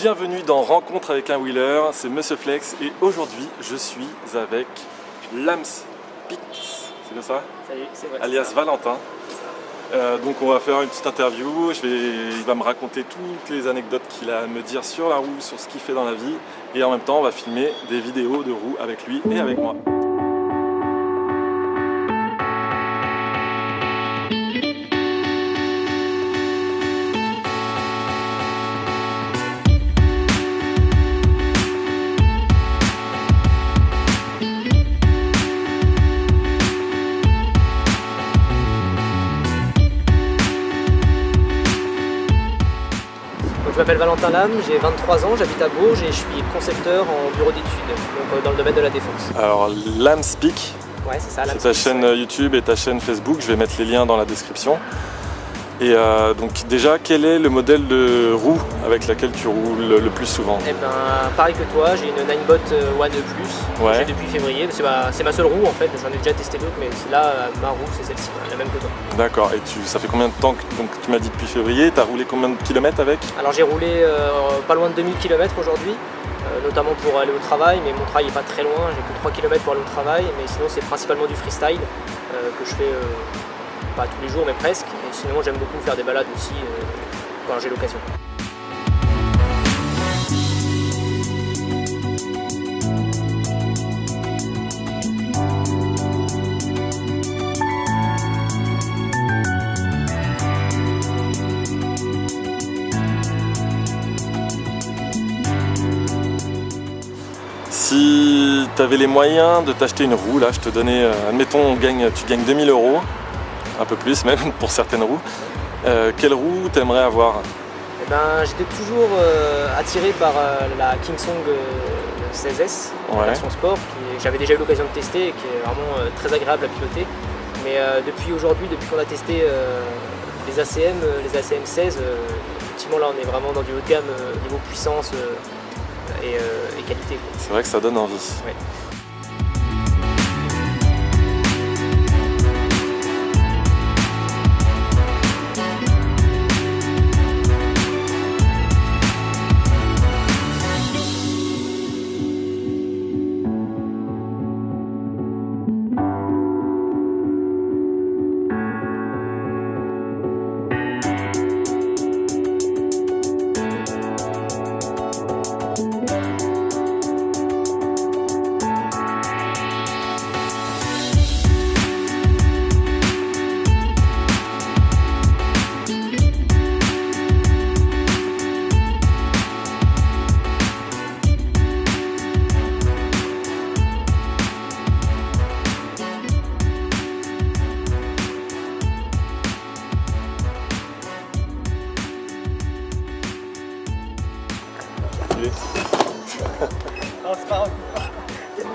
Bienvenue dans Rencontre avec un wheeler, c'est Monsieur Flex et aujourd'hui je suis avec Lamspix, c'est bien ça? Salut, c'est vrai. Alias Valentin. Donc on va faire une petite interview, il va me raconter toutes les anecdotes qu'il a à me dire sur la roue, sur ce qu'il fait dans la vie et en même temps on va filmer des vidéos de roue avec lui et avec moi. Je m'appelle Valentin Lame, j'ai 23 ans, j'habite à Bourges et je suis concepteur en bureau d'études, donc dans le domaine de la défense. Alors Lamspix, Ouais, c'est ça. c'est ta chaîne YouTube et ta chaîne Facebook, je vais mettre les liens dans la description. Et donc déjà, quel est le modèle de roue avec laquelle tu roules le plus souvent? Eh ben, pareil que toi, j'ai une Ninebot One Plus, Ouais. que j'ai depuis février. C'est ma seule roue en fait, j'en ai déjà testé d'autres, mais là, ma roue c'est celle-ci, la même que toi. D'accord, et ça fait combien de temps que donc, tu m'as dit depuis février, tu as roulé combien de kilomètres avec? Alors j'ai roulé pas loin de 2000 km aujourd'hui, notamment pour aller au travail, mais mon travail n'est pas très loin, j'ai que 3 km pour aller au travail, mais sinon c'est principalement du freestyle que je fais pas tous les jours mais presque, et sinon j'aime beaucoup faire des balades aussi quand j'ai l'occasion. Si tu avais les moyens de t'acheter une roue, là je te donnais, admettons tu gagnes 2000 €, un peu plus même pour certaines roues, quelle roue t'aimerais avoir? Eh ben, j'étais toujours attiré par la Kingsong 16S, Ouais. version sport, que j'avais déjà eu l'occasion de tester et qui est vraiment très agréable à piloter. Mais depuis aujourd'hui, depuis qu'on a testé les ACM 16, effectivement là on est vraiment dans du haut de gamme niveau puissance et qualité. C'est vrai que ça donne envie. Ouais.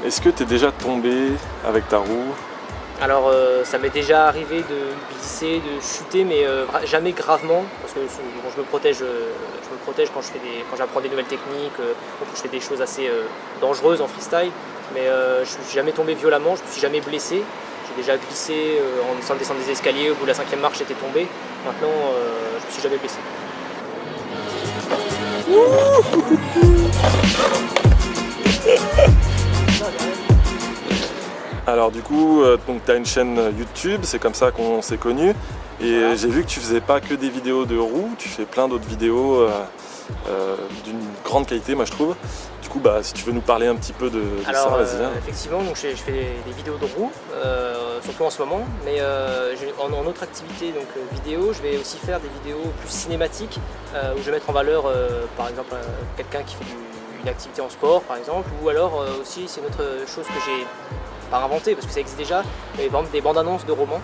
Est-ce que tu es déjà tombé avec ta roue? Alors ça m'est déjà arrivé de glisser, de chuter, mais jamais gravement, parce que bon, je me protège quand j'apprends des nouvelles techniques, ou quand je fais des choses assez dangereuses en freestyle, mais je ne suis jamais tombé violemment, je ne me suis jamais blessé. J'ai déjà glissé en essayant de descendre des escaliers, au bout de la 5e marche j'étais tombé. Maintenant je ne me suis jamais blessé. Alors du coup, tu as une chaîne YouTube, c'est comme ça qu'on s'est connus. Et Voilà. j'ai vu que tu faisais pas que des vidéos de roues, tu fais plein d'autres vidéos d'une grande qualité, moi je trouve. Du coup, si tu veux nous parler un petit peu de Alors, ça, vas-y. effectivement, donc je fais des vidéos de roues, surtout en ce moment, mais en autre activité donc vidéo, je vais aussi faire des vidéos plus cinématiques où je vais mettre en valeur par exemple quelqu'un qui fait une activité en sport par exemple, ou alors aussi c'est une autre chose que j'ai pas inventé parce que ça existe déjà, mais par exemple des bandes annonces de romans.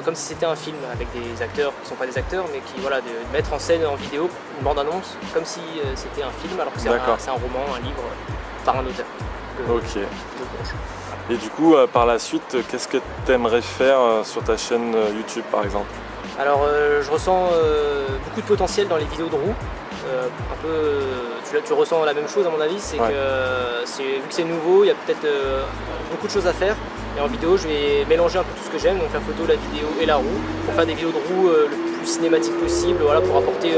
Comme si c'était un film avec des acteurs qui ne sont pas des acteurs, mais qui voilà, de mettre en scène en vidéo une bande-annonce comme si c'était un film, alors que c'est un roman, un livre par un auteur. Ok. Et du coup, par la suite, qu'est-ce que tu aimerais faire sur ta chaîne YouTube par exemple? Alors je ressens beaucoup de potentiel dans les vidéos de roues. Tu ressens la même chose à mon avis, c'est Ouais. que vu que c'est nouveau, il y a peut-être beaucoup de choses à faire. Et en vidéo, je vais mélanger un peu tout ce que j'aime, donc la photo, la vidéo et la roue, pour faire des vidéos de roue le plus cinématique possible, voilà, pour apporter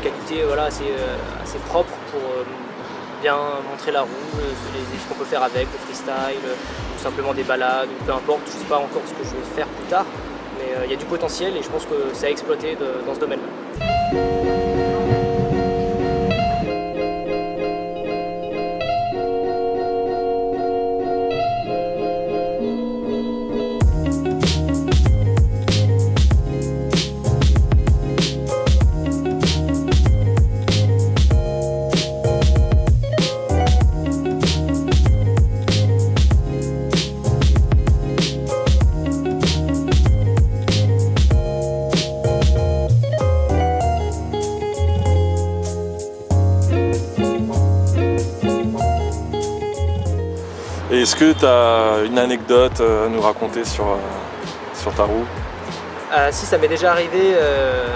une qualité assez propre pour bien montrer la roue, ce qu'on peut faire avec, le freestyle, ou simplement des balades, ou peu importe, je ne sais pas encore ce que je vais faire plus tard, mais il y a du potentiel et je pense que c'est à exploiter dans ce domaine-là. Et est-ce que tu as une anecdote à nous raconter sur ta roue? Si, ça m'est déjà arrivé,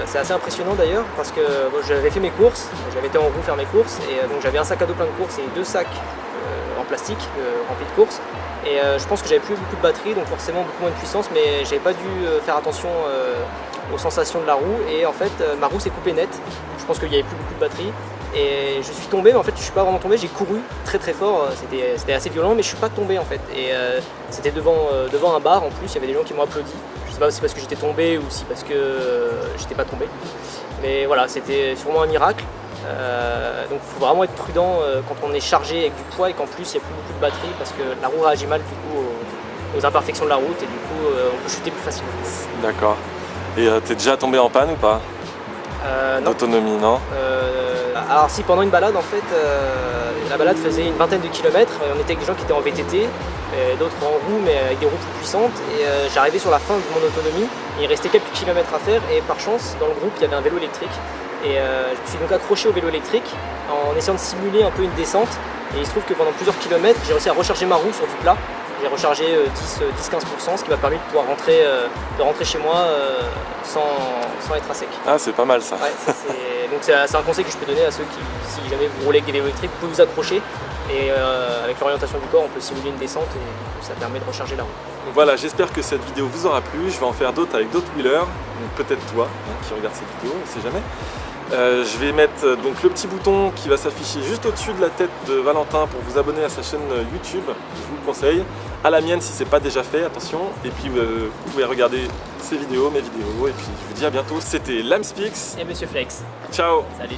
c'est assez impressionnant d'ailleurs parce que j'avais fait mes courses, j'avais été en roue faire mes courses et donc j'avais un sac à dos plein de courses et 2 sacs en plastique remplis de courses et je pense que j'avais plus beaucoup de batterie donc forcément beaucoup moins de puissance mais j'avais pas dû faire attention aux sensations de la roue et en fait ma roue s'est coupée net, je pense qu'il n'y avait plus beaucoup de batterie et je suis tombé mais en fait je suis pas vraiment tombé, j'ai couru très très fort, c'était assez violent mais je suis pas tombé en fait et c'était devant un bar en plus, il y avait des gens qui m'ont applaudi. Je sais pas si c'est parce que j'étais tombé ou si parce que j'étais pas tombé. Mais voilà, c'était sûrement un miracle. Donc il faut vraiment être prudent quand on est chargé avec du poids et qu'en plus il n'y a plus beaucoup de batterie parce que la roue réagit mal du coup aux imperfections de la route et du coup on peut chuter plus facilement. D'accord. Et t'es déjà tombé en panne ou pas? Non. D'autonomie, non? Alors si, pendant une balade en fait, la balade faisait une vingtaine de kilomètres, on était avec des gens qui étaient en VTT, d'autres en roue mais avec des roues plus puissantes et j'arrivais sur la fin de mon autonomie, il restait quelques kilomètres à faire et par chance dans le groupe il y avait un vélo électrique et je me suis donc accroché au vélo électrique en essayant de simuler un peu une descente et il se trouve que pendant plusieurs kilomètres j'ai réussi à recharger ma roue sur du plat. J'ai rechargé 10-15%, ce qui m'a permis de pouvoir rentrer chez moi sans être à sec. Ah, c'est pas mal ça. Ouais, donc c'est un conseil que je peux donner à ceux qui, si jamais vous roulez avec des vélos électriques, vous pouvez vous accrocher et avec l'orientation du corps, on peut simuler une descente et du coup, ça permet de recharger la roue. Donc voilà, j'espère que cette vidéo vous aura plu. Je vais en faire d'autres avec d'autres wheelers, peut-être toi qui regarde cette vidéo, on ne sait jamais. Je vais mettre donc le petit bouton qui va s'afficher juste au-dessus de la tête de Valentin pour vous abonner à sa chaîne YouTube, je vous le conseille. À la mienne si ce n'est pas déjà fait, attention. Et puis vous pouvez regarder ses vidéos, mes vidéos. Et puis je vous dis à bientôt. C'était Lamspix. Et Monsieur Flex. Ciao. Salut.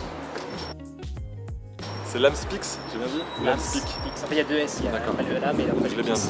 C'est Lamspix, j'ai bien dit? Lamspix. En fait il y a 2 S, il y a le là mais après je l'ai bien dit.